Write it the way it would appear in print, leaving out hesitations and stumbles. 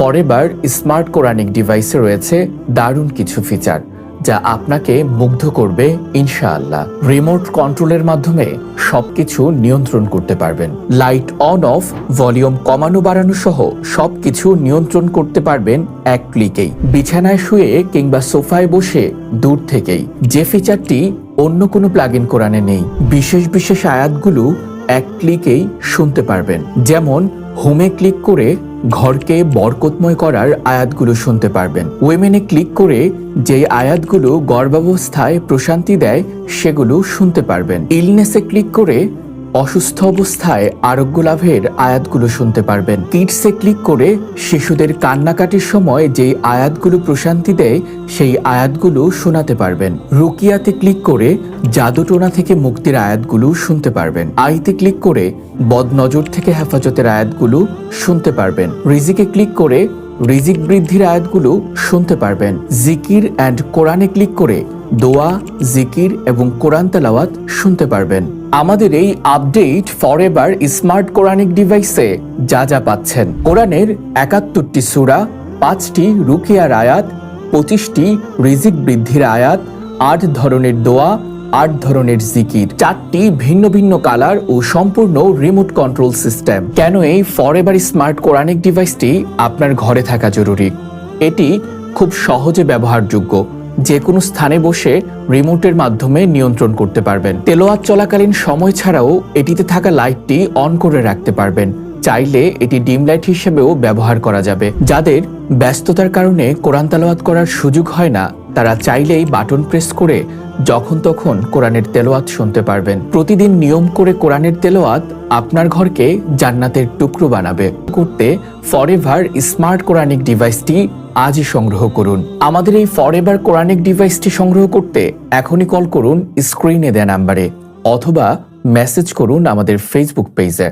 Forever smart Quranic ডিভাইসে রয়েছে দারুণ কিছু ফিচার যা আপনাকে মুগ্ধ করবে ইনশাআল্লাহ। রিমোট কন্ট্রোলের মাধ্যমে সবকিছু নিয়ন্ত্রণ করতে পারবেন। লাইট অন অফ, ভলিউম কমানো বাড়ানো সহ সবকিছু নিয়ন্ত্রণ করতে পারবেন এক ক্লিকেই। বিছানায় শুয়ে কিংবা সোফায় বসে দূর থেকেই, যে ফিচারটি অন্য কোনো প্লাগইন কোরআনে নেই। বিশেষ বিশেষ আয়াতগুলো এক ক্লিকেই শুনতে পারবেন। যেমন হোমে ক্লিক করে ঘরকে বরকতময় করার আয়াতগুলো শুনতে পারবেন। ওয়েমেনে ক্লিক করে যে আয়াতগুলো গর্ভাবস্থায় প্রশান্তি দেয় সেগুলো শুনতে পারবেন। ইলনেসে ক্লিক করে অসুস্থ অবস্থায় আরোগ্য লাভের আয়াতগুলো শুনতে পারবেন। কিডসে ক্লিক করে শিশুদের কান্নাকাটির সময় যে আয়াতগুলো প্রশান্তি দেয় সেই আয়াতগুলো শোনাতে পারবেন। রুকিয়াতে ক্লিক করে জাদুটোনা থেকে মুক্তির আয়াতগুলো শুনতে পারবেন। আইতে ক্লিক করে বদনজর থেকে হেফাজতের আয়াতগুলো শুনতে পারবেন। রিজিকে ক্লিক করে রিজিক বৃদ্ধির আয়াতগুলো শুনতে পারবেন। জিকির অ্যান্ড কোরআনে ক্লিক করে দোয়া, জিকির এবং কোরআন তেলাওয়াত শুনতে পারবেন। আমাদের এই আপডেট ফরএভার স্মার্ট কোরআনিক ডিভাইসে যা যা পাচ্ছেন: কোরআনের ৭১টি সূরা, ৫টি রুকিয়ার আয়াত, ২৫টি রিজিক বৃদ্ধির আয়াত, ৮ ধরনের দোয়া, ৮ ধরনের জিকির, 4টি ভিন্ন ভিন্ন কালার ও সম্পূর্ণ রিমোট কন্ট্রোল সিস্টেম। কেন এই ফরএভার স্মার্ট কোরআনিক ডিভাইসটি আপনার ঘরে থাকা জরুরি? এটি খুব সহজে ব্যবহারযোগ্য। যে কোনো স্থানে বসে রিমোটের মাধ্যমে নিয়ন্ত্রণ করতে পারবেন। তেলাওয়াত চলাকালীন সময় ছাড়াও এটিতে থাকা লাইটটি অন করে রাখতে পারবেন। চাইলে এটি ডিম লাইট হিসেবেও ব্যবহার করা যাবে। যাদের ব্যস্ততার কারণে কোরআন তেলাওয়াত করার সুযোগ হয় না, তারা চাইলেই বাটন প্রেস করে যখন তখন কোরআনের তেলাওয়াত শুনতে পারবেন। প্রতিদিন নিয়ম করে কোরআনের তেলাওয়াত আপনার ঘরকে জান্নাতের টুকরো বানাবে। করতে ফরএভার স্মার্ট কোরআনিক ডিভাইসটি আজই সংগ্রহ করুন। আমাদের এই ফরএভার কোরআনিক ডিভাইসটি সংগ্রহ করতে এখনই কল করুন স্ক্রিনে দেয়া নাম্বারে, অথবা মেসেজ করুন আমাদের ফেসবুক পেজে।